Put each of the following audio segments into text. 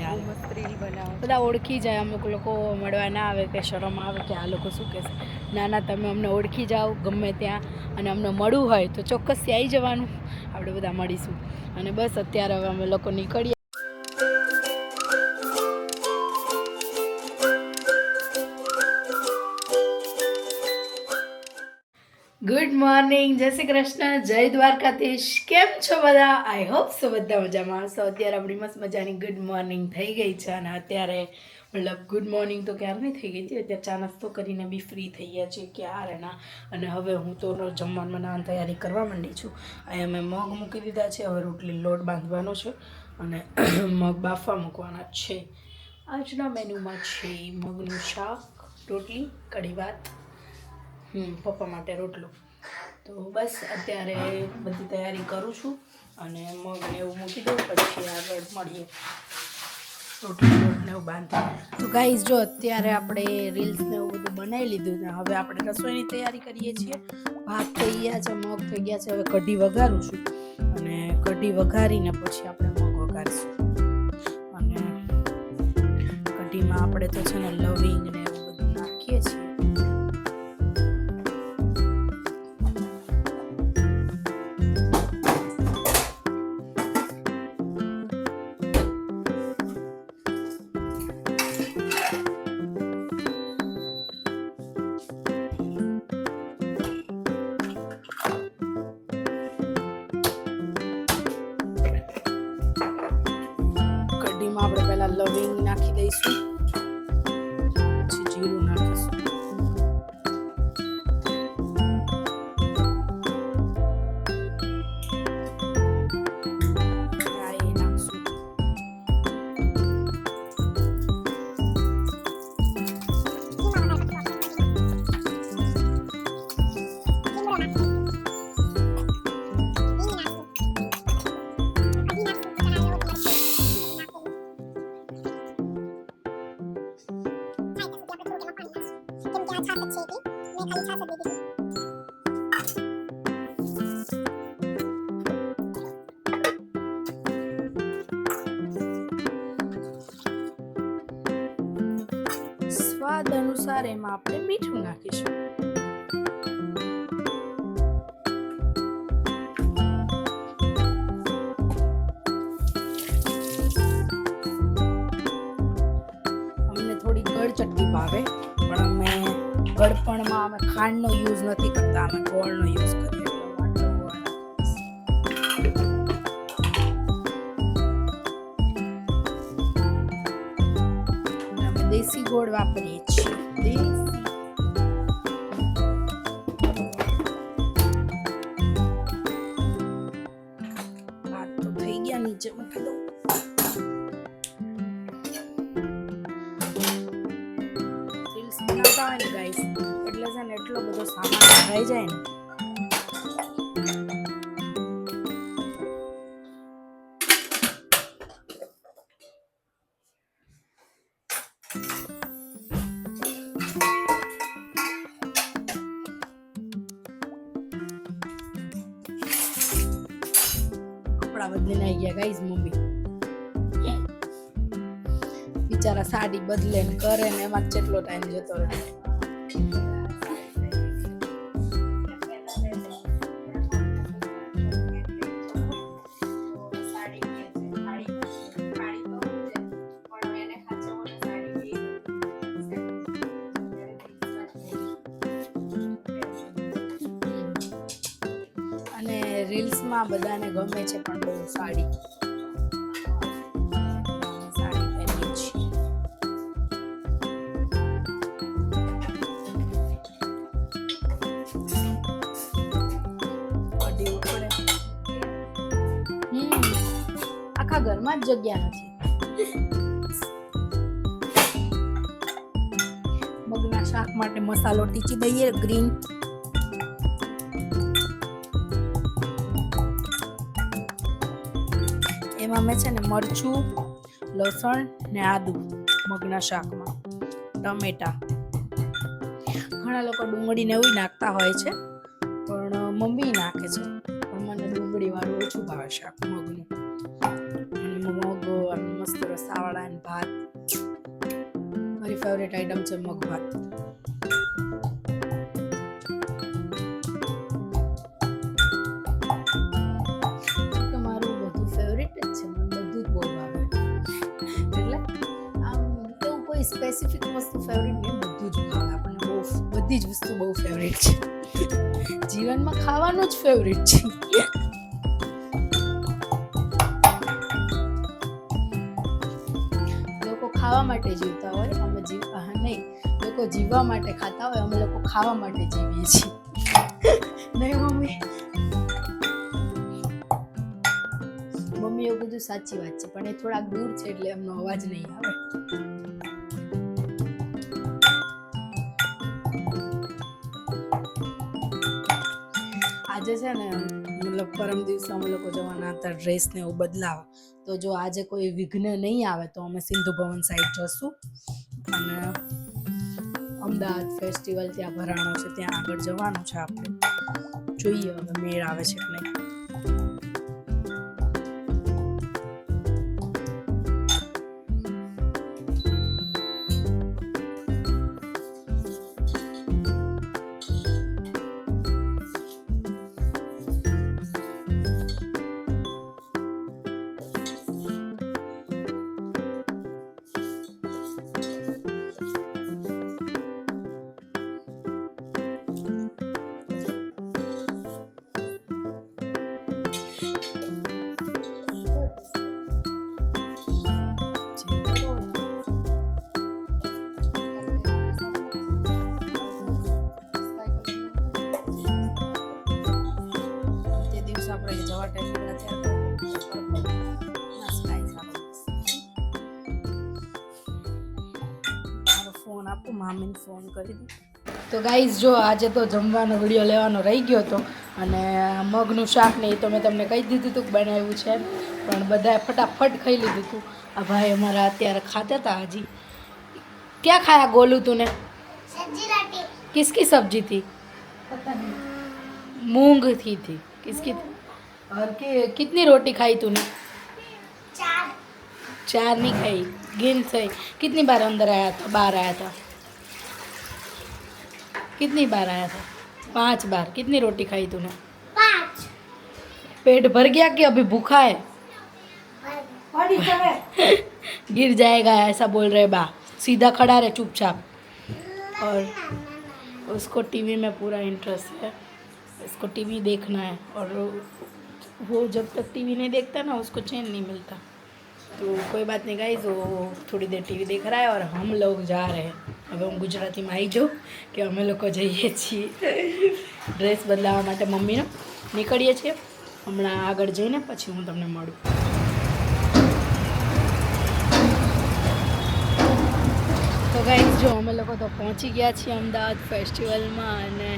ત્યારે મસ્ત રીલ બનાવો. બધા ઓળખી જાય, અમુક લોકો મળવા ના આવે કે શરમ આવે કે આ લોકો શું કહેશે. ના ના, તમે અમને ઓળખી જાઓ ગમે ત્યાં, અને અમને મળવું હોય તો ચોક્કસથી આવી જવાનું, આપણે બધા મળીશું. અને બસ અત્યારે હવે અમે લોકો નીકળીએ. ગુડ મોર્નિંગ, જય શ્રી કૃષ્ણ, જય દ્વારકાધીશ. કેમ છો બધા? આઈ હોપ સો બધા મજામાં હશો. અત્યારે આપણી મસ્ત મજાની ગુડ મોર્નિંગ થઈ ગઈ છે, અને અત્યારે મતલબ ગુડ મોર્નિંગ તો ક્યારની થઈ ગઈ હતી. અત્યારે ચા નાસ્તો કરીને બી ફ્રી થઈ ગયા છીએ ક્યારના. અને હવે હું તો જમવાનું બનાવવાની તૈયારી કરવા માંડી છું. અહીંયા મેં મગ મૂકી દીધા છે, હવે રોટલી લોટ બાંધવાનો છે અને મગ બાફવા મૂકવાના છે. આજના મેન્યુમાં છે મગનું શાક, રોટલી, કઢી ભાત, પપ્પા માટે રોટલો. તો બસ અત્યારે બધી તૈયારી કરું છું, અને મગને એવું મૂકી દઉં, પછી આગળ મળીએ. રોટલી લોટને એવું બાંધી. તો ગાઈઝ જો અત્યારે આપણે રીલ્સ ને એવું બધું બનાવી લીધું ને હવે આપણે રસોઈની તૈયારી કરીએ છીએ. ભાત થઈ ગયા છે, મગ થઈ ગયા છે, હવે કઢી વઘારું છું, અને કઢી વઘારીને પછી આપણે મગ વઘારીશું. અને કઢીમાં આપણે તો છે ને લવિંગ ને એવું બધું નાખીએ છીએ. આપણે પહેલા લવિંગ નાખી દઈશું, પછી જીરું નાખીશું, રાઈ નાખશું, સ્વાદ અનુસાર એમાં આપણે મીઠું નાખીશું. અમને થોડી ગળ ચટણી ભાવે, પણ અમે ગળપણમાં અમે ખાંડનો યુઝ નથી કરતા, અમે ગોળનો યુઝ કરીએ. દેશી ગોળ વાપરીએ છીએ. ભાત તો થઈ ગયા, નીચે મૂકી દઉં. રીલ્સ બનાવતા હોય ને ગાઈસ, એટલે છે ને એટલો બધો સામાન ભરાઈ જાય ને. બદલીને આવી ગયા ગાઈઝ મમ્મી. બિચારા સાડી બદલે ને કરે ને એમાં કેટલો ટાઈમ જતો રહે. રીલ્સમાં બધાને ગમે છે પણ બહુ સાડી પહેરીએ છીએ. આખા ઘરમાં જ જગ્યા નથી. મગના શાક માટે મસાલો ટીચી દઈએ ગ્રીન. એમાં મેં છે ને મરચું, લસણ ને આદુ મગના શાકમાં, ટમેટા. ઘણા લોકો ડુંગળીને એવું નાખતા હોય છે, પણ મમ્મી નાખે છે. પણ મને ડુંગળી વાળું ઓછું ભાવે શાક મગનું. અને મગ મસ્ત રસાવાળા ને ફેવરેટ આઈટમ છે મગ ભાત. મારું બધું ફેવરેટ જ છે, મને બધું જ બહુ ભાવે. એટલે આમ એવું કોઈ સ્પેસિફિક વસ્તુ ફેવરેટ નહીં, બધું જ ભાવે આપણને. બધી જ વસ્તુ બહુ ફેવરેટ છે. જીવનમાં ખાવાનું જ ફેવરેટ છે. લોકો ખાવા માટે જીવતા હોય, અમે નહીં, લોકો જીવવા માટે ખાતા હોય, અમે લોકો ખાવા માટે જીવીએ છીએ. નહીં મમ્મી? મમ્મી એવું બધું સાચી વાત છે, પણ એ થોડાક દૂર છે એટલે એમનો અવાજ નહીં આવે. આજે છે ને મતલબ પરમ દિવસે અમે લોકો જવાના હતા ડ્રેસ ને એવું બદલાવા. તો જો આજે કોઈ વિઘ્ન નહીં આવે તો અમે સિંધુ ભવન સાઈડ જશું અને અમદાવાદ ફેસ્ટિવલ ત્યાં ભરાણો છે, ત્યાં આગળ જવાનું છે આપણે. જોઈએ હવે મેળ આવે છે કે નહીં. મામીને ફોન કરી દીધો. તો ગાઈઝ જો આજે તો જમવાનો વિડીયો લેવાનો રહી ગયો હતો અને મગનું શાક ને એ તો મેં તમને કહી દીધું હતું કે બનાવ્યું છે, પણ બધાએ ફટાફટ ખાઈ લીધું હતું. આ ભાઈ અમારા અત્યારે ખાતા હતા. હજી ક્યાં ખાયા ગોલું તું ને? किसकी सब्जी थी? मूंग थी किसकी थी? और कितनी रोटी खाई तूने? 4 नहीं खाई, गिन सही. कितनी बार अंदर आया था, बाहर आया था? कितनी बार आया था? 5 बार. कितनी रोटी खाई तूने? 5. पेट भर गया कि अभी भूखा है? गिर जाएगा ऐसा बोल रहे बा. सीधा खड़ा रहे चुपचाप. और उसको टीवी में पूरा इंटरेस्ट है, इसको टीवी देखना है और वो जब तक टीवी नहीं देखता ना उसको चैन नहीं मिलता. तो कोई बात नहीं गाइस, वो थोड़ी देर टीवी देख रहा है और हम लोग जा रहे हैं. હવે હું ગુજરાતીમાં આવી જાઉં કે અમે લોકો જઈએ છીએ ડ્રેસ બદલાવવા માટે. મમ્મીને નીકળીએ છીએ હમણાં. આગળ જઈને પછી હું તમને મળું. તો ગાઈસ જો અમે લોકો તો પહોંચી ગયા છીએ અમદાવાદ ફેસ્ટિવલમાં અને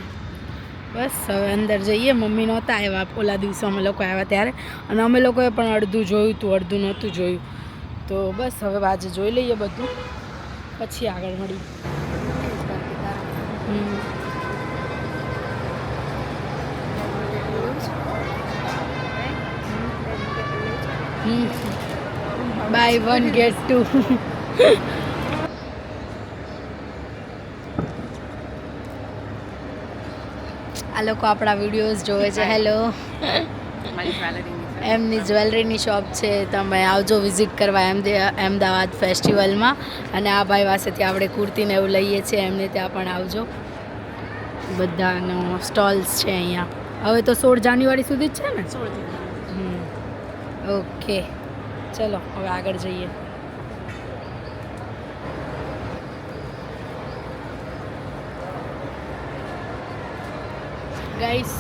બસ હવે અંદર જઈએ. મમ્મી નહોતા આવ્યા ઓલા દિવસે અમે લોકો આવ્યા ત્યારે, અને અમે લોકોએ પણ અડધું જોયું હતું, અડધું નહોતું જોયું. તો બસ હવે આજે જોઈ લઈએ બધું, પછી આગળ મળી. Buy 1 get 2. આ લોકો આપણા વિડીયોઝ જોવે છે. હેલો, એમની જ્વેલરીની શોપ છે, તમે આવજો વિઝિટ કરવા અમદાવાદ ફેસ્ટિવલમાં. અને આ ભાઈ પાસેથી આપણે કુર્તીને એવું લઈએ છીએ, એમને ત્યાં પણ આવજો. બધાનો સ્ટોલ્સ છે અહીંયા. હવે તો 16 જાન્યુઆરી સુધી જ છે ને? 16. ઓકે, ચલો હવે આગળ જઈએ. ગાઈસ,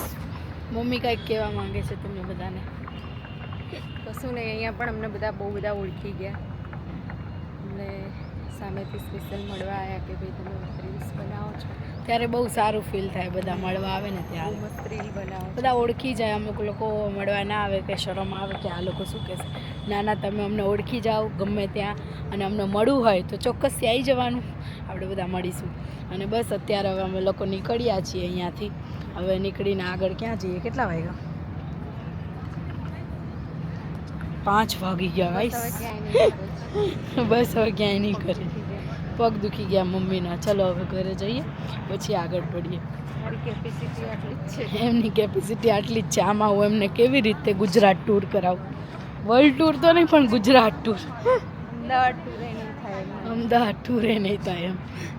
મમ્મી કાંઈક કહેવા માંગે છે તમને બધાને. કશું નહીં, અહીંયા પણ અમને બધા બહુ બધા ઓળખી ગયા. અમને સામેથી સ્પેશિયલ મળવા આવ્યા કે ભાઈ તમે રીલ્સ બનાવો છો, ત્યારે બહુ સારું ફીલ થાય. બધા મળવા આવે ને ત્યારે મસ્ત રીલ બનાવો, બધા ઓળખી જાય. અમુક લોકો મળવા ના આવે કે શરમ આવે કે આ લોકો શું કહેશે. ના ના, તમે અમને ઓળખી જાઓ ગમે ત્યાં, અને અમને મળવું હોય તો ચોક્કસથી આવી જવાનું, આપણે બધા મળીશું. અને બસ અત્યારે હવે અમે લોકો નીકળ્યા છીએ અહીંયાથી. હવે નીકળીને આગળ ક્યાં જઈએ? કેટલા વાગ્યા? 5 વાગી ગયા ગાઈસ. બસ હવે ક્યાંય નહીં કરે. પગ દુખી ગયા મમ્મીના. ચલો હવે ઘરે જઈએ પછી આગળ પડીએ. મારી કેપેસિટી આટલી જ છે. એમની કેપેસિટી આટલી જ છે. આમાં હું એમને કેવી રીતે ગુજરાત ટૂર કરાવું? વર્લ્ડ ટૂર તો નહીં પણ ગુજરાત ટૂર. અમદાવાદ ટૂરે નહીં થાય એમ. અમદાવાદ ટૂરે નહીં થાય એમ.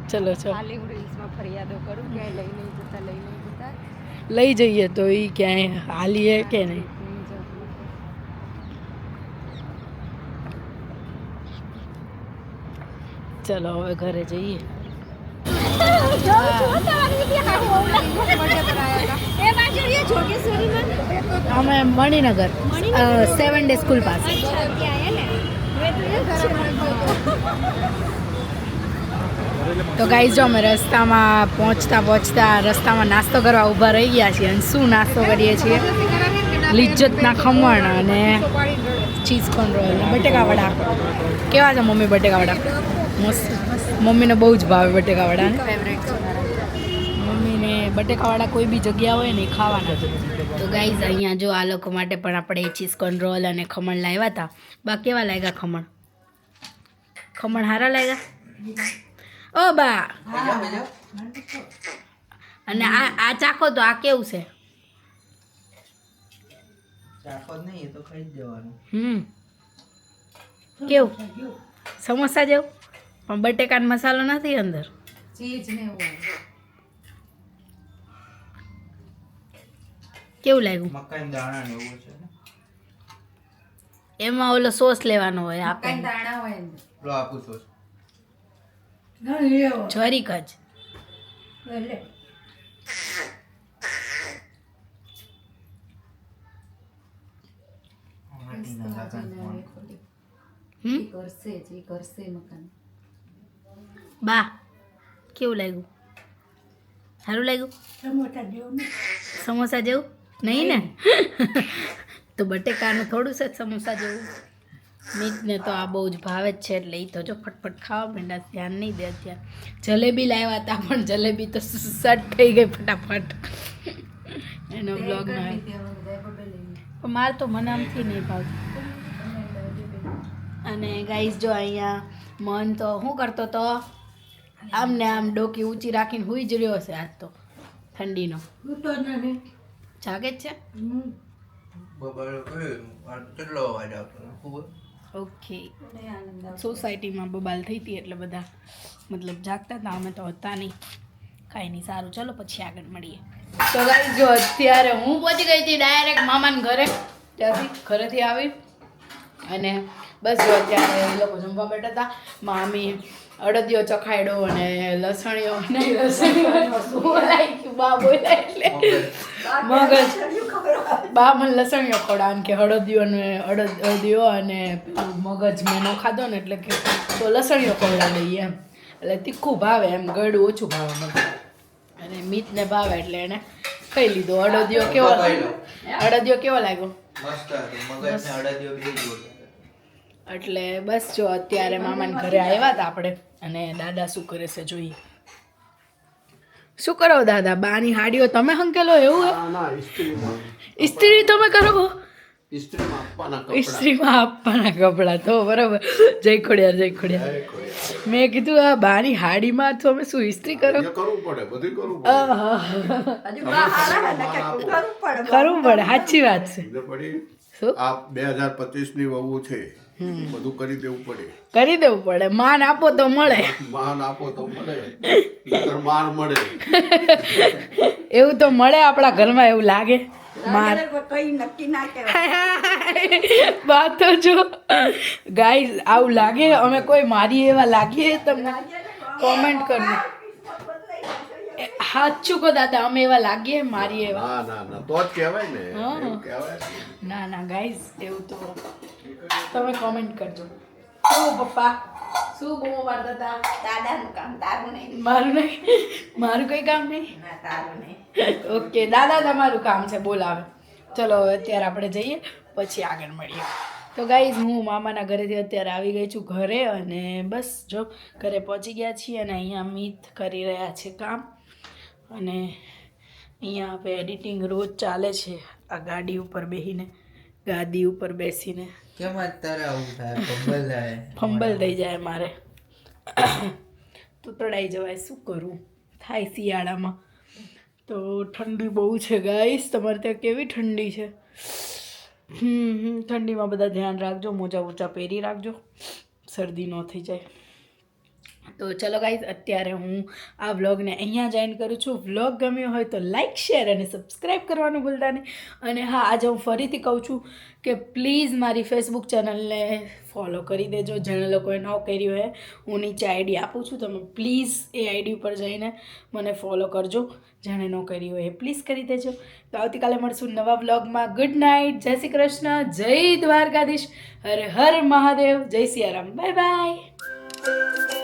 ચલો ચલો ખાલી હું રીલ્સમાં ફરિયાદો કરું ક્યાંય લઈ નહીં જતા. લઈ જઈએ તો એ ક્યાંય હાલીએ કે નહીં. ચલો હવે ઘરે જઈએ. અમે મણિનગર 7 ડે સ્કૂલ પાસે. તો ગાઈઝ જો અમે રસ્તામાં પહોંચતા રસ્તામાં નાસ્તો કરવા ઊભા રહી ગયા છીએ. અને શું નાસ્તો કરીએ છીએ? લિજ્જતના ખમણ અને ચીઝ કોર્ન રોલ અને બટેકા વડા. કેવા છે મમ્મી બટેકા વડા? મસ્ત. મમ્મીને બહુ જ ભાવે બટેકા વડા. મમ્મીને બટેકાવાળા કોઈ બી જગ્યા હોય ને એ ખાવાના છે. તો ગાઈઝ અહીંયા જો આ લોકો માટે પણ આપણે ચીઝ કોર્ન રોલ અને ખમણ લાવ્યા હતા. બા કેવા લાગ્યા ખમણ? ખમણ સારા લાગ્યા? ઓ બા અને આ ચાખો તો આ કેવું છે? કેવું? સમોસા જેવું પણ બટેકાનો મસાલો નથી અંદર. કેવું લાગ્યું? મકાઈ દાણા ને એવું છે. એમાં ઓલો સોસ લેવાનો હોય આપણે. લો આપું છું. જરીક જ. બા કેવું લાગ્યું? સારું લાગ્યું? સમોસા જેવું નહીં ને? તો બટેકાનું થોડું છે સમોસા જેવું. મીતને તો આ બહુ જ ભાવે જ છે એટલે એ તો જો ફટફટ ખાવા માંડ્યા. ધ્યાન નહીં દે અત્યારે. જલેબી લાવ્યા હતા પણ જલેબી તો સટ થઈ ગઈ ફટાફટ. એનો બ્લોગ ના પણ મારે તો મને આમથી નહીં ભાવતું. અને ગાઈઝ જો અહીંયા મન તો શું કરતો તો આમ ને આમ ડોકી ઊંચી રાખીને હુઈ જ રહ્યો છે આજ તો ઠંડીનો. જાગે જ છે. બબાલ કયો કેટલો અવાજ આવતો ખબર? ઓકે. સોસાયટીમાં બબાલ થઈ હતી એટલે બધા મતલબ જાગતા હતા. અમે તો હતા નહીં. કાંઈ નહીં. સારું ચલો પછી આગળ મળીએ. તો ગાઈઝ જો અત્યારે હું પહોંચી ગઈ હતી ડાયરેક્ટ મામાના ઘરે. ત્યાંથી ઘરેથી આવી અને બસ જો અત્યારે એ લોકો જમવા બેઠા હતા. મામી અડદિયો ચખાડ્યો અને લસણીઓ નહીં લસણીઓ બા બોલ્યા એટલે મગજ બા મને લસણીઓ ખવડાવે કે અડદિયો અને મગજ મેં ન ખાધો ને એટલે કે તો લસણીઓ ખવડાવી દઈએ એમ. એટલે તીખું ભાવે એમ, ગળું ઓછું ભાવે મને. અને મીતને ભાવે એટલે એને ખાઈ લીધો. અડદિયો કેવો લાગ્યો? મસ્ત હતું. મગજ ને અડદિયો બે જોડે. એટલે બસ જો અત્યારે મામાને ઘરે આવ્યા હતા આપણે. અને દાદા શું કરે છે જોઈએ. શું કરો દાદા? બાની હાડીઓ તમે હંકેલો એવું? ઇસ્ત્રી તમે કરો? ઇસ્ત્રીમાં આપવાના કપડાં તો બરાબર. જય ખોડિયાર જય ખોડિયાર. મેં કીધું આ બાની હાડીમાં તો અમે શું ઇસ્ત્રી કરો? કરવું પડે. સાચી વાત છે. શું આ 2025 ની વહુ છે, બધું કરી દેવું પડે. કરી દેવું પડે. માન આપો તો મળે. માન આપો તો મળે, નકર માર મળે. એવું તો મળે આપણા ઘરમાં, એવું લાગે. માર કઈ નક્કી ના કહેવાય. વાત તો જો ગાઈઝ આવું લાગે અમે કોઈ મારી એવા લાગીએ? તમને કોમેન્ટ કરજો. સાચું કહો દાદા, અમે એવા લાગીએ મારી એવા? ના તો જ કહેવાય ને. એવું કહેવાય. ના ગાઈઝ એવું તો તમે કોમેન્ટ કરજો. શું પપ્પા શું બહુ વાળતા હતા? દાદાનું કામ, તારું નહીં. મારું નહીં? મારું કઈ કામ નહીં? ના, તારું નહીં. ઓકે દાદા તમારું કામ છે, બોલાવે. ચલો હવે અત્યારે આપણે જઈએ પછી આગળ મળીએ. તો ગાઈઝ હું મામાના ઘરેથી અત્યારે આવી ગઈ છું ઘરે. અને બસ જો ઘરે પહોંચી ગયા છીએ. અને અહીંયા મીત કરી રહ્યા છે કામ. અને અહીંયા આપણે એડિટિંગ રોજ ચાલે છે આ ગાડી ઉપર બેસીને, ગાદી ઉપર બેસીને. કેમ તારે આવું થાય? ફંબલ થાય. ફંબલ થઈ જાય મારે. તો તળાઈ જવાય, શું કરું, થાય શિયાળામાં. તો ઠંડી બહુ છે ગાઈસ. તમારે ત્યાં કેવી ઠંડી છે? ઠંડીમાં બધા ધ્યાન રાખજો, મોજા મોજા પહેરી રાખજો, શરદી ન થઈ જાય. તો ચલો ગાઈસ, અત્યારે હું આ વ્લોગને અહીંયા જ એન્ડ કરું છું. વ્લોગ ગમ્યો હોય તો લાઇક, શેર અને સબસ્ક્રાઈબ કરવાનું ભૂલતા નહીં. અને હા, આજે હું ફરીથી કહું છું કે પ્લીઝ મારી ફેસબુક ચેનલને ફોલો કરી દેજો. જેણે લોકોએ ન કરી હોય, હું નીચે આઈડી આપું છું, તમે પ્લીઝ એ આઈડી ઉપર જઈને મને ફોલો કરજો. જેણે ન કરી હોય એ પ્લીઝ કરી દેજો. તો આવતીકાલે મળશું નવા વ્લોગમાં. ગુડ નાઇટ, જય શ્રી કૃષ્ણ, જય દ્વારકાધીશ, હર હર મહાદેવ, જય સિયારામ, બાય બાય.